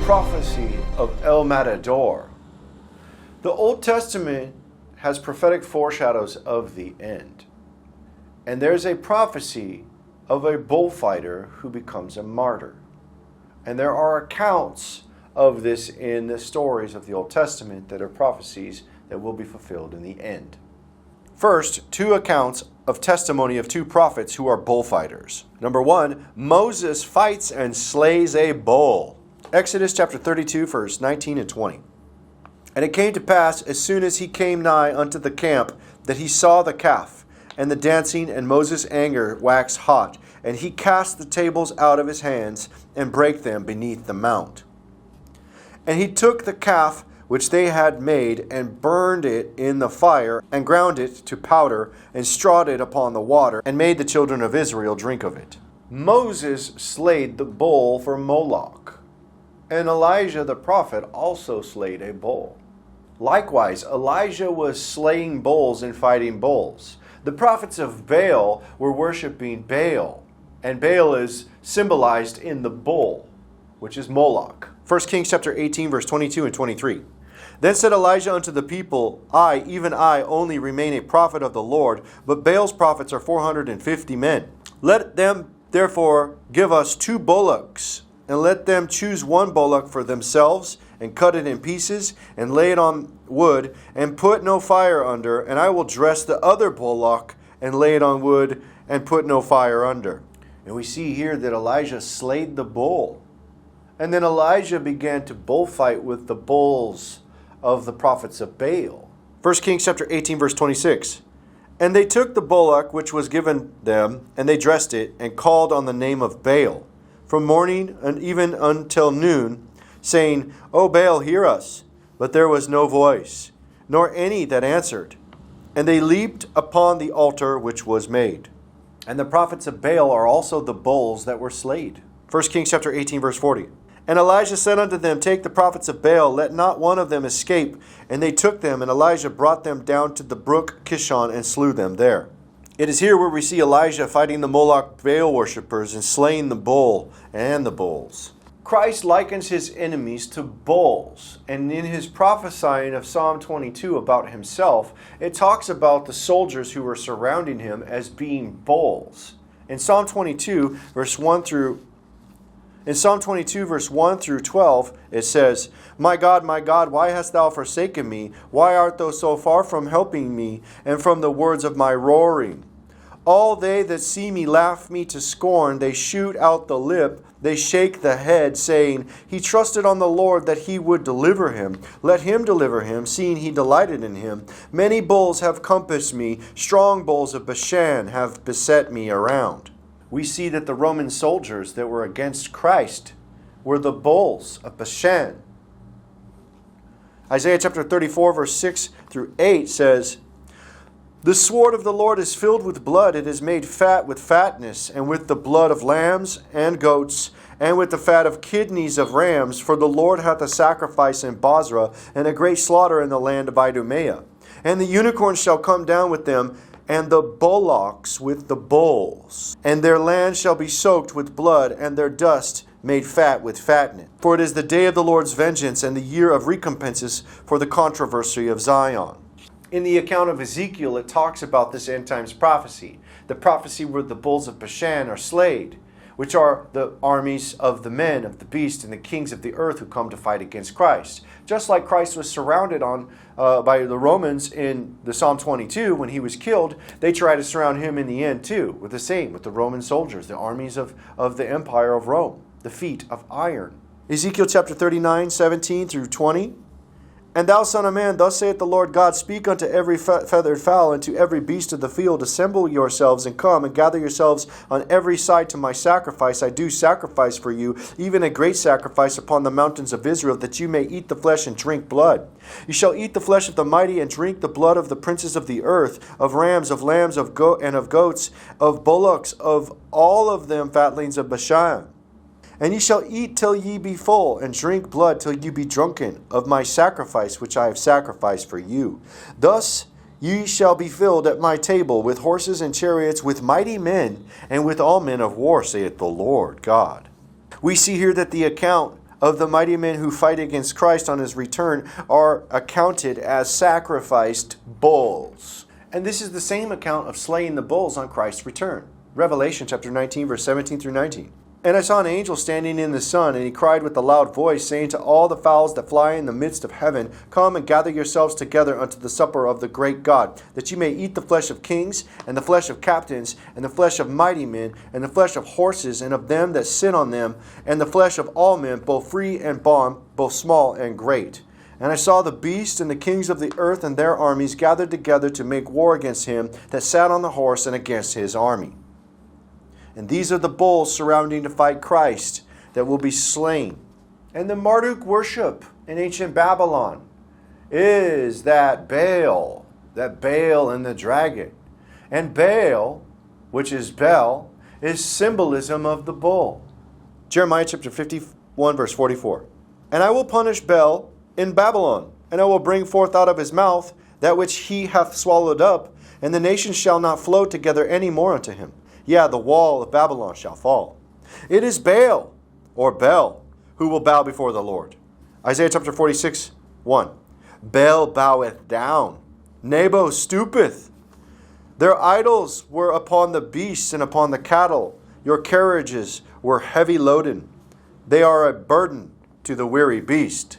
prophecy of El Matador. The Old Testament has prophetic foreshadows of the end. And there's a prophecy of a bullfighter who becomes a martyr. And there are accounts of this in the stories of the Old Testament that are prophecies that will be fulfilled in the end. First, two accounts of testimony of two prophets who are bullfighters. Number one, Moses fights and slays a bull. Exodus chapter 32, verse 19 and 20. And it came to pass, as soon as he came nigh unto the camp, that he saw the calf, and the dancing, and Moses' anger waxed hot. And he cast the tables out of his hands, and brake them beneath the mount. And he took the calf which they had made, and burned it in the fire, and ground it to powder, and strawed it upon the water, and made the children of Israel drink of it. Moses slayed the bull for Moloch, and Elijah the prophet also slayed a bull. Likewise, Elijah was slaying bulls and fighting bulls. The prophets of Baal were worshiping Baal, and Baal is symbolized in the bull, which is Moloch. 1 Kings chapter 18, verse 22 and 23. Then said Elijah unto the people, I, even I, only remain a prophet of the Lord, but Baal's prophets are 450 men. Let them therefore give us 2 bullocks, and let them choose 1 bullock for themselves, and cut it in pieces, and lay it on wood, and put no fire under, and I will dress the other bullock, and lay it on wood, and put no fire under. And we see here that Elijah slayed the bull. And then Elijah began to bullfight with the bulls of the prophets of Baal. 1 Kings chapter 18, verse 26. And they took the bullock which was given them, and they dressed it, and called on the name of Baal, from morning and even until noon, saying, O Baal, hear us. But there was no voice, nor any that answered. And they leaped upon the altar which was made. And the prophets of Baal are also the bulls that were slayed. 1 Kings chapter 18, verse 40. And Elijah said unto them, Take the prophets of Baal, let not one of them escape. And they took them, and Elijah brought them down to the brook Kishon, and slew them there. It is here where we see Elijah fighting the Moloch Baal worshippers and slaying the bull and the bulls. Christ likens his enemies to bulls. And in his prophesying of Psalm 22 about himself, it talks about the soldiers who were surrounding him as being bulls. In Psalm 22, verse 1 through 12, it says, my God, why hast thou forsaken me? Why art thou so far from helping me, and from the words of my roaring? All they that see me laugh me to scorn. They shoot out the lip, they shake the head, saying, He trusted on the Lord that he would deliver him. Let him deliver him, seeing he delighted in him. Many bulls have compassed me, strong bulls of Bashan have beset me around. We see that the Roman soldiers that were against Christ were the bulls of Bashan. Isaiah chapter 34, verse 6 through 8 says, The sword of the Lord is filled with blood. It is made fat with fatness, and with the blood of lambs and goats, and with the fat of kidneys of rams. For the Lord hath a sacrifice in Bozrah, and a great slaughter in the land of Idumaea. And the unicorns shall come down with them, and the bullocks with the bulls. And their land shall be soaked with blood, and their dust made fat with fatness. For it is the day of the Lord's vengeance, and the year of recompenses for the controversy of Zion. In the account of Ezekiel, it talks about this end times prophecy. The prophecy where the bulls of Bashan are slayed, which are the armies of the men, of the beast, and the kings of the earth who come to fight against Christ. Just like Christ was surrounded by the Romans in the Psalm 22 when he was killed, they try to surround him in the end too, with the Roman soldiers, the armies of the empire of Rome, the feet of iron. Ezekiel chapter 39, 17 through 20. And thou, son of man, thus saith the Lord God, Speak unto every feathered fowl, and to every beast of the field, Assemble yourselves, and come, and gather yourselves on every side to my sacrifice. I do sacrifice for you, even a great sacrifice upon the mountains of Israel, that you may eat the flesh and drink blood. You shall eat the flesh of the mighty, and drink the blood of the princes of the earth, of rams, of lambs, of goats, of bullocks, of all of them fatlings of Bashan. And ye shall eat till ye be full, and drink blood till ye be drunken of my sacrifice which I have sacrificed for you. Thus ye shall be filled at my table with horses and chariots, with mighty men, and with all men of war, saith the Lord God. We see here that the account of the mighty men who fight against Christ on his return are accounted as sacrificed bulls. And this is the same account of slaying the bulls on Christ's return. Revelation chapter 19, verse 17 through 19. And I saw an angel standing in the sun, and he cried with a loud voice, saying to all the fowls that fly in the midst of heaven, Come and gather yourselves together unto the supper of the great God, that ye may eat the flesh of kings, and the flesh of captains, and the flesh of mighty men, and the flesh of horses, and of them that sit on them, and the flesh of all men, both free and bond, both small and great. And I saw the beast and the kings of the earth and their armies gathered together to make war against him that sat on the horse and against his army. And these are the bulls surrounding to fight Christ that will be slain. And the Marduk worship in ancient Babylon is that Baal and the dragon. And Baal, which is Bel, is symbolism of the bull. Jeremiah chapter 51, verse 44. And I will punish Bel in Babylon, and I will bring forth out of his mouth that which he hath swallowed up, and the nations shall not flow together any more unto him. Yeah, the wall of Babylon shall fall. It is Baal, or Bel, who will bow before the Lord. Isaiah chapter 46, 1. Baal boweth down, Nebo stoopeth. Their idols were upon the beasts and upon the cattle. Your carriages were heavy loaden. They are a burden to the weary beast.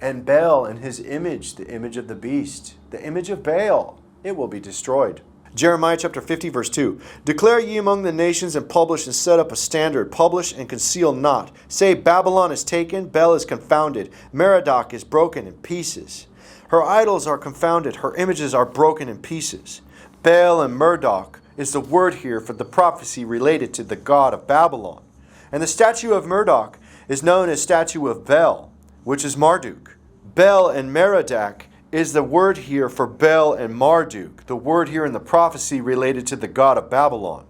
And Baal and his image, the image of the beast, the image of Baal, it will be destroyed. Jeremiah chapter 50, verse 2. Declare ye among the nations, and publish and set up a standard. Publish and conceal not. Say, Babylon is taken, Bel is confounded. Merodach is broken in pieces. Her idols are confounded, her images are broken in pieces. Baal and Merodach is the word here for the prophecy related to the god of Babylon. And the statue of Merodach is known as statue of Bel, which is Marduk. Bel and Merodach is the word here for Bel and Marduk, the word here in the prophecy related to the god of Babylon.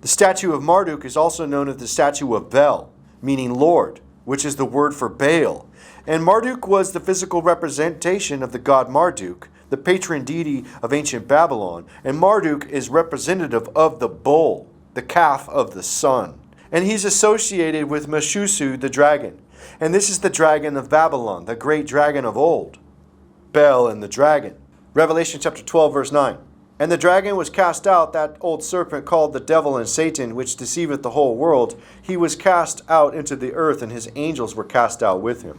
The statue of Marduk is also known as the statue of Bel, meaning Lord, which is the word for Baal. And Marduk was the physical representation of the god Marduk, the patron deity of ancient Babylon. And Marduk is representative of the bull, the calf of the sun. And he's associated with Meshusu, the dragon. And this is the dragon of Babylon, the great dragon of old. Bel and the dragon. Revelation chapter 12, verse 9. And the dragon was cast out, that old serpent called the devil and Satan, which deceiveth the whole world. He was cast out into the earth, and his angels were cast out with him.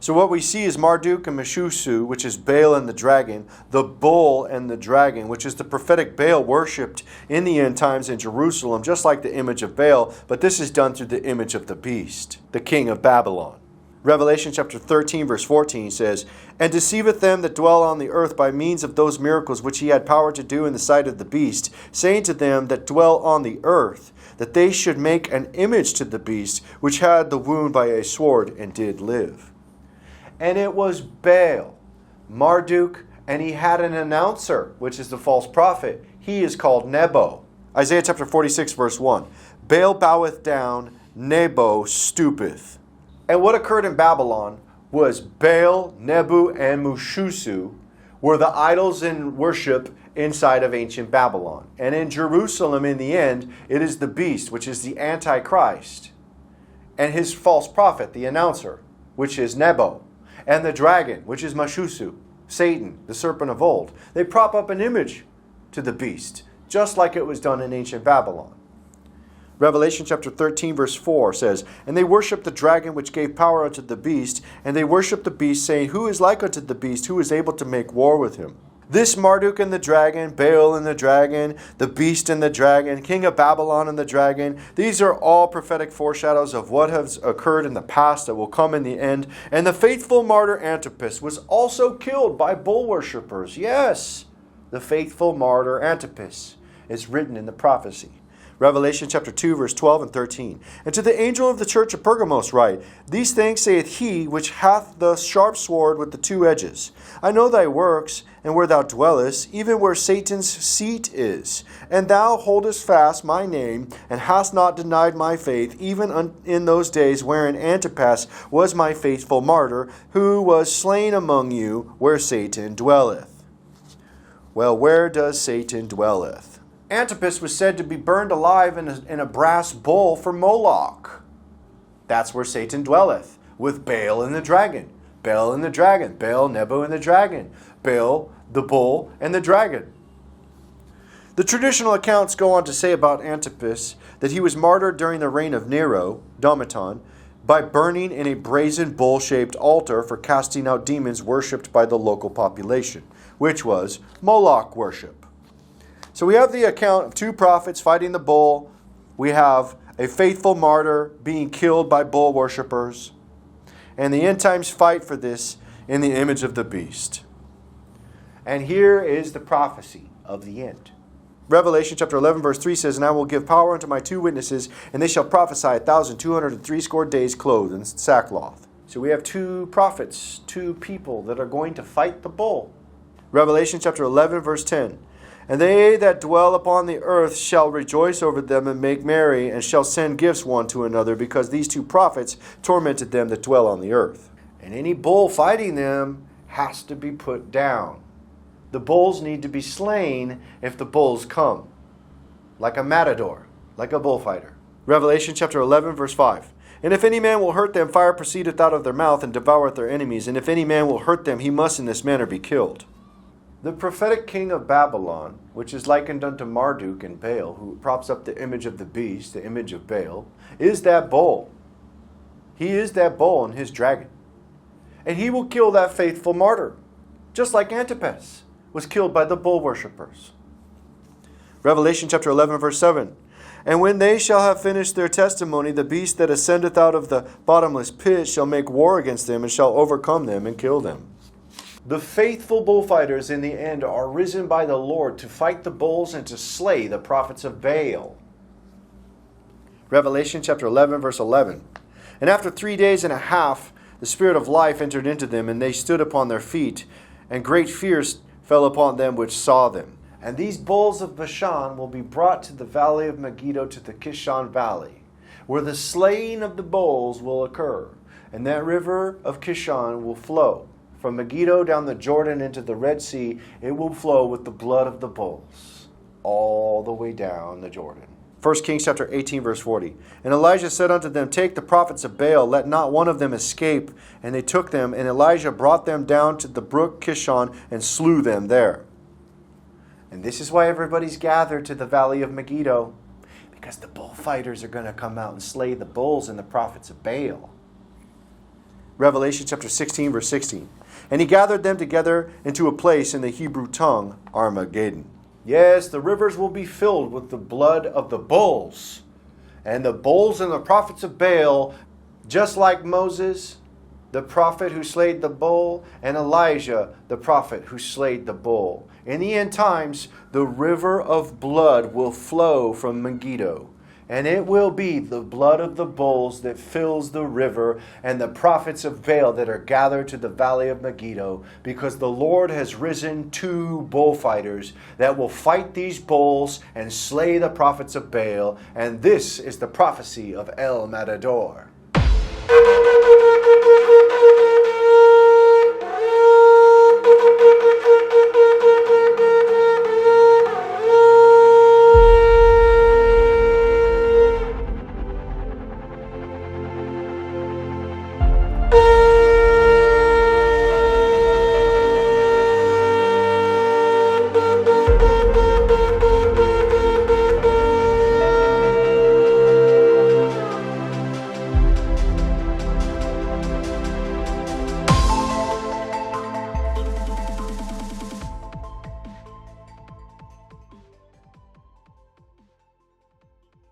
So what we see is Marduk and Meshusu, which is Baal and the dragon, the bull and the dragon, which is the prophetic Baal worshipped in the end times in Jerusalem, just like the image of Baal, but this is done through the image of the beast, the king of Babylon. Revelation chapter 13, verse 14 says, And deceiveth them that dwell on the earth by means of those miracles which he had power to do in the sight of the beast, saying to them that dwell on the earth, that they should make an image to the beast, which had the wound by a sword and did live. And it was Baal, Marduk, and he had an announcer, which is the false prophet. He is called Nebo. Isaiah chapter 46, verse 1. Baal boweth down, Nebo stoopeth. And what occurred in Babylon was Baal, Nebu, and Meshusu were the idols in worship inside of ancient Babylon. And in Jerusalem, in the end, it is the beast, which is the Antichrist, and his false prophet, the announcer, which is Nebo, and the dragon, which is Meshusu, Satan, the serpent of old. They prop up an image to the beast, just like it was done in ancient Babylon. Revelation chapter 13, verse 4 says, And they worshipped the dragon which gave power unto the beast, and they worshipped the beast, saying, Who is like unto the beast? Who is able to make war with him? This Marduk and the dragon, Baal and the dragon, the beast and the dragon, king of Babylon and the dragon, these are all prophetic foreshadows of what has occurred in the past that will come in the end. And the faithful martyr Antipas was also killed by bull worshippers. Yes, the faithful martyr Antipas is written in the prophecy. Revelation chapter 2, verse 12 and 13. And to the angel of the church of Pergamos write, These things saith he which hath the sharp sword with the two edges. I know thy works, and where thou dwellest, even where Satan's seat is. And thou holdest fast my name, and hast not denied my faith, even in those days wherein Antipas was my faithful martyr, who was slain among you, where Satan dwelleth. Well, where does Satan dwelleth? Antipas was said to be burned alive in a brass bowl for Moloch. That's where Satan dwelleth, with Baal and the dragon. Baal and the dragon. Baal, Nebo and the dragon. Baal, the bull, and the dragon. The traditional accounts go on to say about Antipas that he was martyred during the reign of Nero, Domitian, by burning in a brazen bull-shaped altar for casting out demons worshipped by the local population, which was Moloch worship. So we have the account of two prophets fighting the bull. We have a faithful martyr being killed by bull worshippers, and the end times fight for this in the image of the beast. And here is the prophecy of the end. Revelation chapter 11 verse 3 says, "And I will give power unto my two witnesses, and they shall prophesy 1,260 days clothed in sackcloth." So we have two prophets, two people that are going to fight the bull. Revelation chapter 11 verse 10. "And they that dwell upon the earth shall rejoice over them and make merry, and shall send gifts one to another, because these two prophets tormented them that dwell on the earth." And any bull fighting them has to be put down. The bulls need to be slain if the bulls come. Like a matador, like a bullfighter. Revelation chapter 11 verse 5. "And if any man will hurt them, fire proceedeth out of their mouth, and devoureth their enemies. And if any man will hurt them, he must in this manner be killed." The prophetic king of Babylon, which is likened unto Marduk and Baal, who props up the image of the beast, the image of Baal, is that bull. He is that bull and his dragon. And he will kill that faithful martyr, just like Antipas was killed by the bull worshippers. Revelation chapter 11 verse 7. "And when they shall have finished their testimony, the beast that ascendeth out of the bottomless pit shall make war against them, and shall overcome them and kill them." The faithful bullfighters in the end are risen by the Lord to fight the bulls and to slay the prophets of Baal. Revelation chapter 11 verse 11. "And after 3 days and a half, the spirit of life entered into them, and they stood upon their feet, and great fears fell upon them which saw them. And these bulls of Bashan will be brought to the valley of Megiddo, to the Kishon valley, where the slaying of the bulls will occur. And that river of Kishon will flow from Megiddo down the Jordan into the Red Sea. It will flow with the blood of the bulls all the way down the Jordan." 1 Kings chapter 18 verse 40. "And Elijah said unto them, Take the prophets of Baal, let not one of them escape. And they took them, and Elijah brought them down to the brook Kishon, and slew them there." And this is why everybody's gathered to the valley of Megiddo, because the bullfighters are going to come out and slay the bulls and the prophets of Baal. Revelation chapter 16 verse 16. "And he gathered them together into a place in the Hebrew tongue, Armageddon." Yes, the rivers will be filled with the blood of the bulls. And the bulls and the prophets of Baal, just like Moses, the prophet who slayed the bull, and Elijah, the prophet who slayed the bull. In the end times, the river of blood will flow from Megiddo. And it will be the blood of the bulls that fills the river, and the prophets of Baal that are gathered to the valley of Megiddo, because the Lord has risen two bullfighters that will fight these bulls and slay the prophets of Baal. And this is the prophecy of El Matador.